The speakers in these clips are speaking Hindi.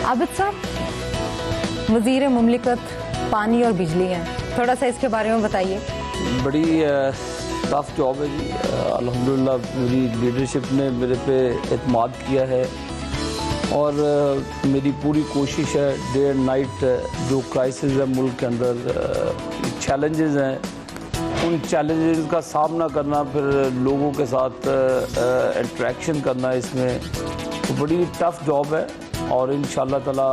आबिद साहब, वज़ीर मुमलिकत पानी और बिजली हैं, थोड़ा सा इसके बारे में बताइए। बड़ी टफ जॉब है जी। अल्हम्दुलिल्लाह मेरी लीडरशिप ने मेरे पे एतमाद किया है और मेरी पूरी कोशिश है डे एंड नाइट जो क्राइसिस है मुल्क के अंदर, चैलेंजेस हैं, उन चैलेंजेस का सामना करना, फिर लोगों के साथ इंटरेक्शन करना, इसमें तो बड़ी टफ जॉब है। और इंशाअल्लाह ताला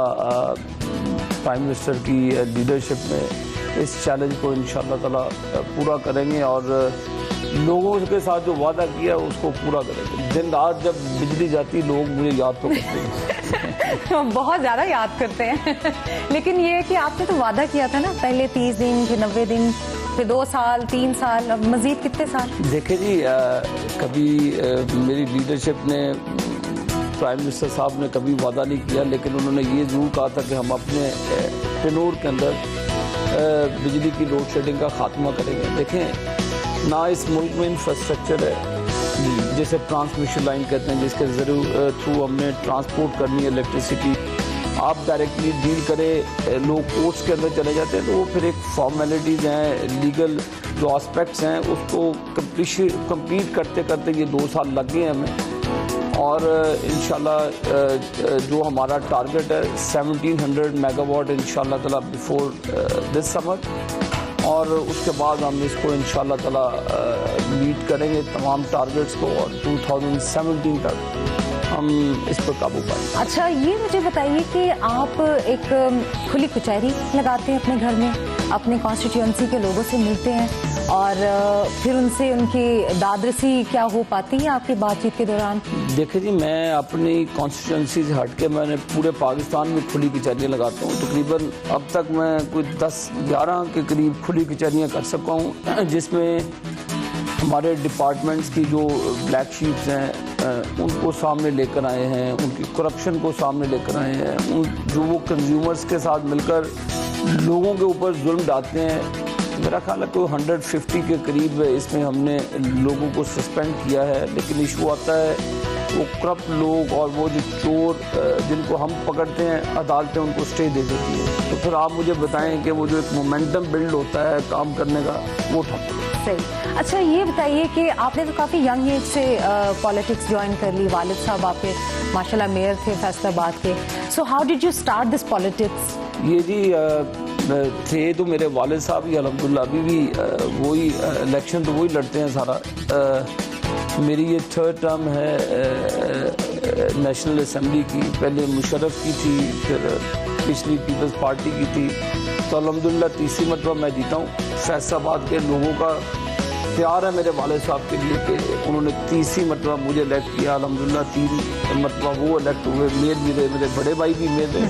प्राइम मिनिस्टर की लीडरशिप में इस चैलेंज को इंशाअल्लाह ताला पूरा करेंगे और लोगों के साथ जो वादा किया उसको पूरा करेंगे। दिन रात जब बिजली जाती लोग मुझे याद तो करते हैं बहुत ज़्यादा याद करते हैं लेकिन ये है कि आपने तो वादा किया था ना, पहले 30 दिन, फिर 90 दिन, फिर 2 साल, 3 साल, अब मजीद कितने साल? देखिए जी, कभी मेरी लीडरशिप ने, प्राइम मिनिस्टर साहब ने कभी वादा नहीं किया, लेकिन उन्होंने ये ज़रूर कहा था कि हम अपने टेनूर के अंदर बिजली की लोड शेडिंग का खात्मा करेंगे। देखें ना, इस मुल्क में इंफ्रास्ट्रक्चर है जैसे ट्रांसमिशन लाइन कहते हैं, जिसके थ्रू हमने ट्रांसपोर्ट करनी है इलेक्ट्रिसिटी। आप डायरेक्टली डील करें, लोग कोर्ट्स के अंदर चले जाते हैं तो वो फिर एक फॉर्मेलिटीज़ हैं, लीगल जो एस्पेक्ट्स हैं उसको कंप्लीट करते करते ये 2 साल लग गए हमें। और इंशाल्लाह जो हमारा टारगेट है 1700 मेगावाट इंशाल्लाह ताला बिफोर दिस समर, और उसके बाद हम इसको इंशाल्लाह ताला मीट करेंगे तमाम टारगेट्स को, और 2017 तक हम इस पर काबू पाएंगे। अच्छा, ये मुझे बताइए कि आप एक खुली कचहरी लगाते हैं अपने घर में, अपने कॉन्स्टिट्यूएंसी के लोगों से मिलते हैं और फिर उनसे उनकी दादरसी क्या हो पाती है आपकी बातचीत के दौरान? देखिए जी, मैं अपनी कॉन्स्टिट्यूएंसी से हट के मैंने पूरे पाकिस्तान में खुली कचहरियाँ लगाता हूँ। तकरीबन अब तक मैं कोई 10-11 के करीब खुली कचहरियाँ कर सका हूँ, जिसमें हमारे डिपार्टमेंट्स की जो ब्लैक शीप्स हैं उनको सामने लेकर आए हैं, उनकी करप्शन को सामने लेकर आए हैं, जो वो कंज्यूमर्स के साथ मिलकर लोगों के ऊपर जुल्म डालते हैं। मेरा ख्याल है कोई 150 के करीब इसमें हमने लोगों को सस्पेंड किया है। लेकिन इशू आता है वो करप्ट लोग और वो जो चोर जिनको हम पकड़ते हैं, अदालतें उनको स्टे दे देती है। तो फिर आप मुझे बताएं कि वो जो एक मोमेंटम बिल्ड होता है काम करने का, वो ठप सही। अच्छा, ये बताइए कि आपने तो काफ़ी यंग एज से पॉलिटिक्स ज्वाइन कर ली, वालिद साहब आपके माशाल्लाह मेयर थे फैसलाबाद के। So how did you start this politics? ये जी थे तो मेरे वालिद साहब ही अल्हम्दुलिल्लाह अभी भी वही इलेक्शन तो वही लड़ते हैं सारा। मेरी ये 3rd टर्म है नेशनल असम्बली की। पहले मुशर्रफ की थी, फिर पिछली पीपल्स पार्टी की थी, तो अल्हम्दुलिल्लाह तीसरी मरतबा मैं जीता हूँ। फैसलाबाद के लोगों का प्यार है मेरे वालिद साहब के लिए कि उन्होंने तीसरी मरतबा मुझे इलेक्ट किया। अल्हम्दुलिल्लाह 3 मरतबा वो इलेक्ट हुए, मेयर भी रहे, मेरे बड़े भाई भी मेयर रहे।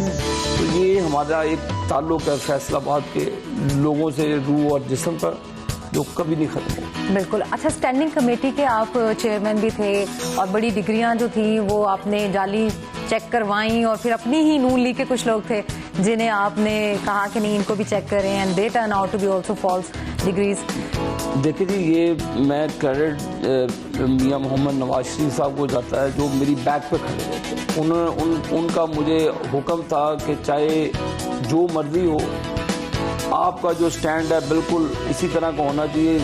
तो ये हमारा एक ताल्लुक़ है फैसलाबाद के लोगों से, रूह और जिस्म का, जो कभी नहीं खत्म हो। बिल्कुल। अच्छा, स्टैंडिंग कमेटी के आप चेयरमैन भी थे और बड़ी डिग्रियां जो थी वो आपने जाली चेक करवाई, और फिर अपनी ही नून लीग के कुछ लोग थे जिन्हें आपने कहा कि नहीं इनको भी चेक करें, and they turn out to be also false degrees. देखिए जी, ये मैं क्रेडिट मियां मोहम्मद नवाज शरीफ साहब को जाता है जो मेरी बैक पे खड़े रहते। उनका मुझे हुक्म था कि चाहे जो मर्जी हो, आपका जो स्टैंड है बिल्कुल इसी तरह का होना चाहिए।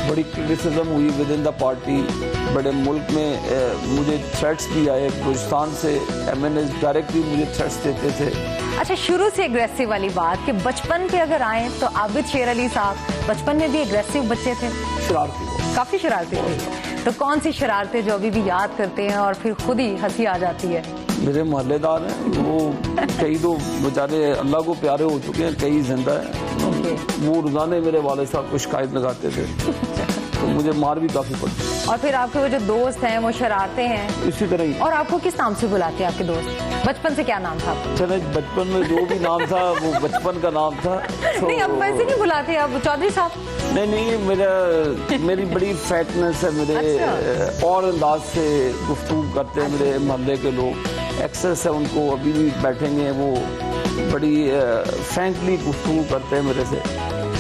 बड़ी क्रिटिसिज्म हुई विद इन द पार्टी, बड़े मुल्क में मुझे थ्रेट्स भी आए, बलूचिस्तान से MNAs डायरेक्टली मुझे थ्रेट्स देते थे। अच्छा, शुरू से एग्रेसिव वाली बात कि बचपन पे अगर आए तो आबिद शेर अली साहब बचपन में भी एग्रेसिव बच्चे थे, शरारती, काफी शरारती थे। तो कौन सी शरारतें जो अभी भी याद करते हैं और फिर खुद ही हंसी आ जाती है? मेरे मोहल्लेदार हैं, वो कई तो बेचारे अल्लाह को प्यारे हो चुके हैं, कई जिंदा हैं। वो रोजाना मेरे वाले साहब को शिकायत लगाते थे तो मुझे मार भी काफी पड़ती। और फिर आपके वो जो दोस्त हैं वो शरारते हैं इसी तरह ही। और आपको किस नाम से बुलाते हैं आपके दोस्त? बचपन से क्या नाम था? चले बचपन में जो भी नाम था वो बचपन का नाम था। तो नहीं, अब वैसे नहीं बुलाते आप चौधरी साहब? नहीं, मेरी बड़ी फ्रैंकनेस है, मेरे अच्छा। और अंदाज से गुफ्तगू करते हैं मेरे मोहल्ले के लोग, एक्सेस है उनको, अभी भी बैठेंगे वो बड़ी फ्रैंकली गुफ्तगू करते हैं मेरे से।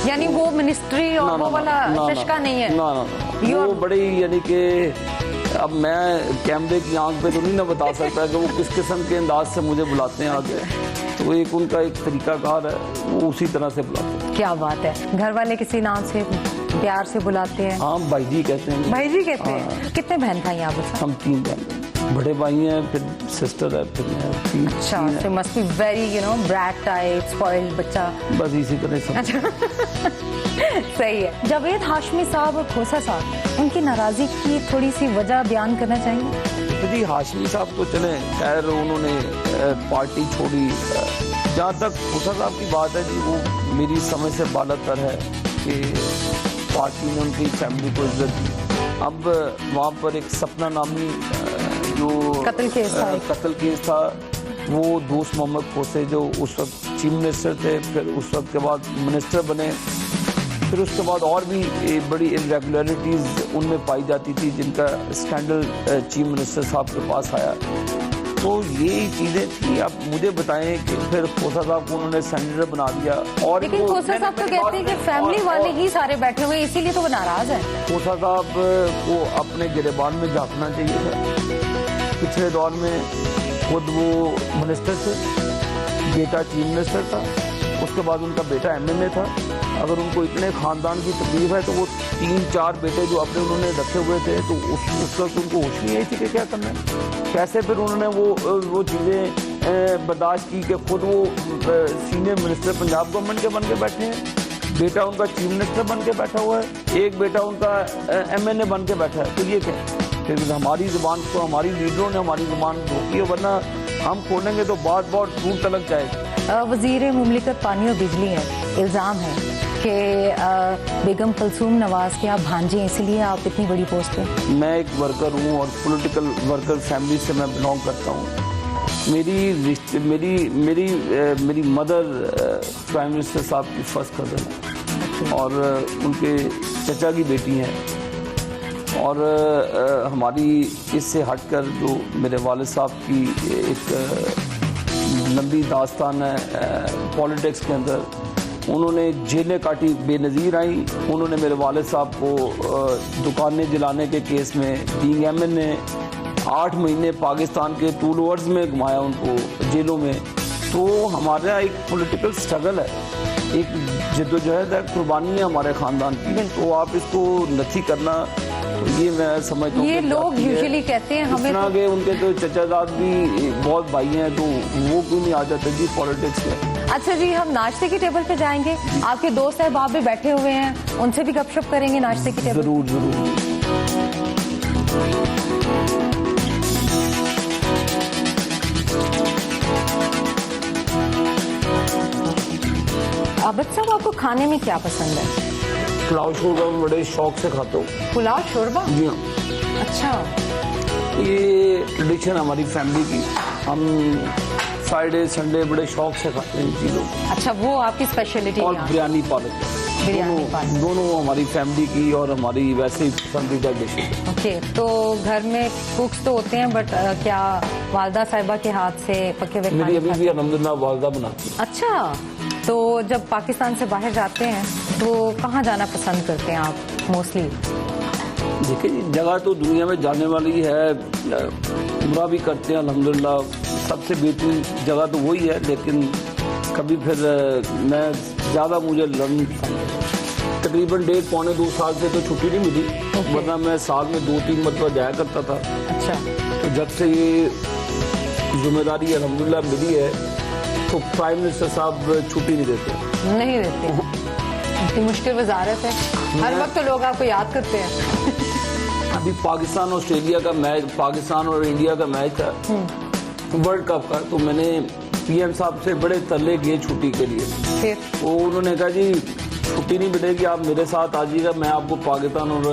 यानी वो मिनिस्ट्री और वो वाला चस्का नहीं है? ना, वो बड़ी, यानी कि अब मैं कैमरे की आंख पे तो नहीं ना बता सकता कि वो किस किस्म के अंदाज से मुझे बुलाते हैं आगे। तो एक उनका एक तरीकाकार है, वो उसी तरह से बुलाते हैं। क्या बात है। घर वाले किसी नाम से प्यार से बुलाते हैं? हाँ, भाई जी कहते हैं। भाई जी कहते हैं। कितने बहन भाई आप? हम 3 बहन, बड़े भाई हैं, फिर सिस्टर है, फिर मैं, 3। अच्छा, so must be very, you know, brat type, spoiled बच्चा। बस इसी तरह सब। अच्छा सही है। जावेद हाशमी साहब और खोसा साहब, उनकी नाराजगी की थोड़ी सी वजह बयान करना चाहेंगे? तो जी हाशमी साहब तो चले, खैर उन्होंने पार्टी छोड़ी। जहाँ तक खोसा साहब की बात है जी, वो मेरी समझ से बालातर है कि पार्टी ने उनकी फैमिली को इज्जत दी। अब वहाँ पर एक सपना नामी जो कत्ल केस था, वो दोस्त मोहम्मद खोसे जो उस वक्त चीफ मिनिस्टर थे, फिर उस वक्त के बाद मिनिस्टर बने, फिर उसके बाद और भी बड़ी इरेगुलरिटीज़ उनमें पाई जाती थी, जिनका स्कैंडल चीफ मिनिस्टर साहब के पास आया। तो यही चीज़ें थी। अब मुझे बताएं कि फिर खोसा साहब को उन्होंने सेनेटर बना दिया। और लेकिन खोसा साहब तो कहते हैं कि फैमिली वाले ही सारे बैठे हुए, इसीलिए तो वो नाराज है। खोसा साहब को अपने गिरेबान में झांकना चाहिए था। पिछले दौर में खुद वो मिनिस्टर थे, बेटा चीफ मिनिस्टर था, उसके बाद उनका बेटा MNA था। अगर उनको इतने ख़ानदान की तकलीफ है तो वो 3-4 बेटे जो अपने उन्होंने रखे हुए थे, तो उस वक्त उनको होश नहीं आई थी कि क्या करना है। कैसे फिर उन्होंने वो चीज़ें बर्दाश्त की कि खुद वो सीनियर मिनिस्टर पंजाब गवर्नमेंट के बन के बैठे हैं, बेटा उनका चीफ मिनिस्टर बन के बैठा हुआ है, एक बेटा उनका MNA बन के बैठा है। तो ये क्या, फिर हमारी ज़ुबान को हमारी लीडरों ने हमारी ज़ुबान रोकी है, वरना हम खोलेंगे तो बात बहुत दूर तलक जाएगी। वज़ीर मुमलिकत पानी और बिजली है, इल्ज़ाम है कि बेगम कुलसूम नवाज़ के आप भांजे हैं, इसलिए आप इतनी बड़ी पोस्ट पे। मैं एक वर्कर हूँ और पॉलिटिकल वर्कर फैमिली से मैं बिलोंग करता हूँ। मेरी मदर प्राइम मिनिस्टर साहब की फर्स्ट कज़न है और उनके चचा की बेटी हैं। और हमारी इससे हटकर जो मेरे वालिद साहब की एक लंबी दास्तान है पॉलिटिक्स के अंदर। उन्होंने जेलें काटी, बेनज़ीर आई। उन्होंने मेरे वालिद साहब को दुकानें जलाने के केस में बीइंग MNA 8 महीने पाकिस्तान के टूल ओवर्स में घुमाया उनको जेलों में। तो हमारा एक पॉलिटिकल स्ट्रगल है, एक जद्दोजहद है, कुर्बानी है हमारे ख़ानदान की। तो आप इसको नथी करना, तो ये मैं समझता हूँ। ये लोग यूजुअली कहते हैं हमें तो... के उनके तो चचाजाद भी बहुत भाई हैं, तो वो क्यों नहीं आ जाते जी पॉलिटिक्स में। अच्छा जी, हम नाश्ते की टेबल पे जाएंगे। आपके दोस्त साहब भी बैठे हुए हैं, उनसे भी गपशप करेंगे नाश्ते की टेबल। जरूर जरूर। आबिद साहब, आपको खाने में क्या पसंद है? पुलाव शोरबा मैं बड़े शौक से खाता हूँ। पुलाव शोरबा? जी हाँ। अच्छा, ये ट्रेडिशन हमारी फैमिली की, हम फ्राइडे संडे बड़े शौक से खाते हैं चीज़ों। अच्छा, वो आपकी स्पेशलिटी? और बिरयानी पालक, दोनों हमारी फैमिली की और हमारी वैसे ही पसंदीदा डिश है। ओके, तो घर में कुक्स तो होते हैं, बट क्या वालदा साहिबा के हाथ से पके हुए? मेरी अभी भी अल्हम्दुलिल्लाह वालदा बनाती है। अच्छा, तो जब पाकिस्तान से बाहर जाते हैं तो कहाँ जाना पसंद करते हैं आप मोस्टली? देखिए, जगह तो दुनिया में जाने वाली है, उम्रा भी करते हैं अल्हम्दुलिल्लाह, सबसे बेहतरीन जगह तो वही है। लेकिन कभी फिर मैं ज़्यादा मुझे लंदन तकरीबन 1.5-2 साल से तो छुट्टी नहीं मिली, वरना मैं साल में 2-3 मरतबा जाया करता था। अच्छा, तो जब से ये जिम्मेदारी अल्हम्दुलिल्लाह मिली है तो प्राइम मिनिस्टर साहब छुट्टी नहीं देते। इतनी मुश्किल वजारत है, हर वक्त तो लोग आपको याद करते हैं। अभी पाकिस्तान ऑस्ट्रेलिया का मैच, पाकिस्तान और इंडिया का मैच था वर्ल्ड कप का, तो मैंने PM साहब से बड़े तरले किए छुट्टी के लिए। फिर वो उन्होंने कहा जी छुट्टी नहीं मिलेगी, आप मेरे साथ आ जाइएगा, मैं आपको पाकिस्तान और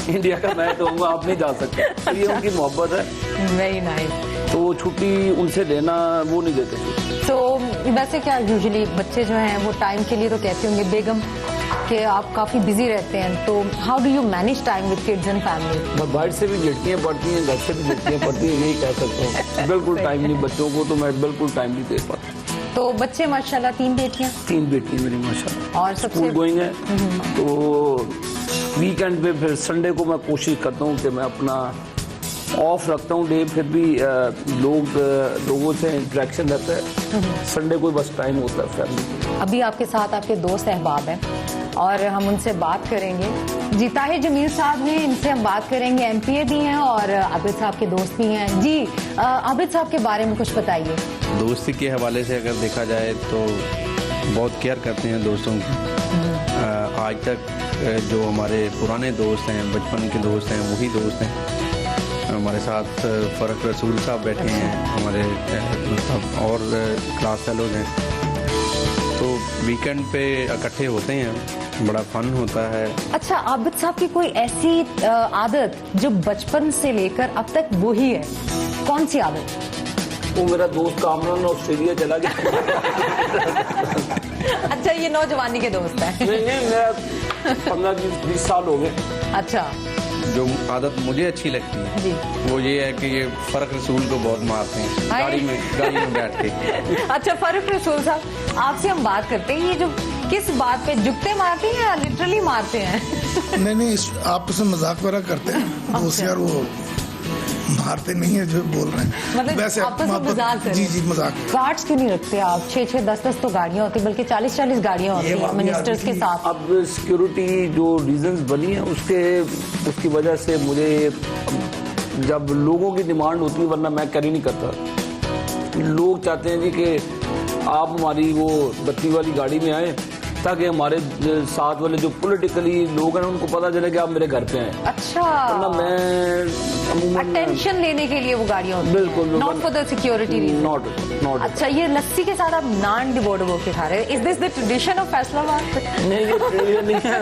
इंडिया का मैच दूंगा, आप नहीं जा सकते। तो ये उनकी मोहब्बत है। Very nice. तो छुट्टी उनसे लेना, वो नहीं देते। तो वैसे क्या यूजुअली बच्चे जो हैं वो टाइम के लिए तो कहते होंगे बेगम कि आप काफ़ी बिजी रहते हैं, तो how do you manage time with kids and family? बाहर से भी झटकियाँ पड़ती हैं, घर से भी झटकियाँ पड़ती हैं, यही कह सकता हूँ। बिल्कुल टाइम नहीं, बच्चों को तो मैं बिल्कुल टाइम नहीं दे पाता। तो बच्चे माशाल्लाह 3 बेटियाँ? 3 बेटियाँ मेरी माशाल्लाह, और सबसे स्कूल गोइंग है। तो वीकेंड पे फिर संडे को मैं कोशिश करता हूँ कि मैं अपना ऑफ रखता हूँ डे, फिर भी लोगों से इंटरेक्शन रहता है। संडे को बस टाइम होता है फैमिली। अभी आपके साथ आपके दोस्त अहबाब हैं और हम उनसे बात करेंगे। जी ताहिर जमील साहब हैं, इनसे हम बात करेंगे। एमपीए भी हैं और आबिद साहब के दोस्त भी हैं। जी आबिद साहब के बारे में कुछ बताइए। दोस्ती के हवाले से अगर देखा जाए तो बहुत केयर करते हैं दोस्तों की। आज तक जो हमारे पुराने दोस्त हैं, बचपन के दोस्त हैं, वही दोस्त हैं। हमारे साथ फ़रक रसूल साहब बैठे हैं, हमारे मतलब और क्लास फेलोज हैं। तो वीकेंड पे इकट्ठे होते हैं, बड़ा फन होता है। अच्छा, आबिद साहब की कोई ऐसी आदत जो बचपन से लेकर अब तक वही है, कौन सी आदत? वो मेरा दोस्त कामरान ऑस्ट्रेलिया चला गया। अच्छा, ये नौजवानी के दोस्त हैं। नहीं, मेरा 15-20 साल हो गए। अच्छा, जो आदत मुझे अच्छी लगती है जी वो ये है कि ये फ़रक रसूल को बहुत मारते हैं गाड़ी में बैठ के। अच्छा फरूक रसूल साहब, आपसे हम बात करते हैं, ये जो किस बात पे जुगते मारते हैं या लिटरली मारते हैं? नहीं, आपस में मजाक वगैरह करते हैं दोस्त यार, वो मारते नहीं है जो बोल रहे हैं। मतलब वैसे आपस में मजाक करते हैं। जी मजाक। गार्ड्स क्यों नहीं रखते आप? 6-6, 10-10 तो गाड़ियां होती, बल्कि 40-40 गाड़ियां होती हैं मिनिस्टर्स के साथ। अब सिक्योरिटी जो रीजंस बनी है उसकी वजह से मुझे जब लोगों की डिमांड होती है, वरना मैं कैरी नहीं करता। लोग चाहते हैं जी कि आप हमारी वो बत्ती वाली गाड़ी में आए ताकि हमारे साथ वाले जो पॉलिटिकली लोग हैं उनको पता चले कि आप मेरे घर पे आए। अच्छा, वरना मैं अटेंशन लेने के लिए वो गाड़ियां होती हैं, बिल्कुल, not for the security reason. Not. अच्छा, ये लस्सी के साथ आप नान डिबो के खा रहे हैं, is this the tradition of Faisalabad? नहीं, ये ट्रेडिशन नहीं है।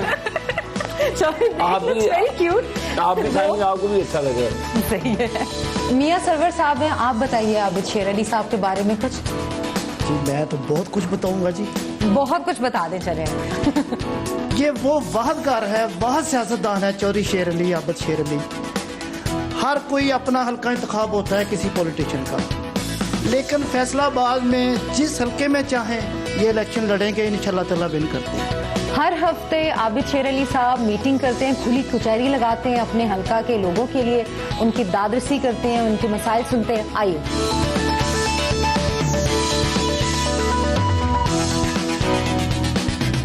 आप भी खाएंगे, आपको भी अच्छा लगेगा। सही है। मियां सरवर साहब हैं, आप बताइए आबिद शेर अली साहब के बारे में कुछ। जी मैं तो बहुत कुछ बताऊंगा जी, बहुत कुछ बता दें चले। ये वो वाहदगार है, वाहद सियासतदान है चौधरी शेर अली, आबिद शेर अली। हर कोई अपना हल्का इंतखाब होता है किसी पॉलिटिशियन का, लेकिन फैसलाबाद में जिस हल्के में चाहें ये इलेक्शन लड़ेंगे, इंशाल्लाह ताला विन करते हैं। हर हफ्ते आबिद शेर अली साहब मीटिंग करते हैं, खुली कचहरी लगाते हैं अपने हल्का के लोगों के लिए, उनकी दादरसी करते हैं, उनके मसाइल सुनते हैं। आइए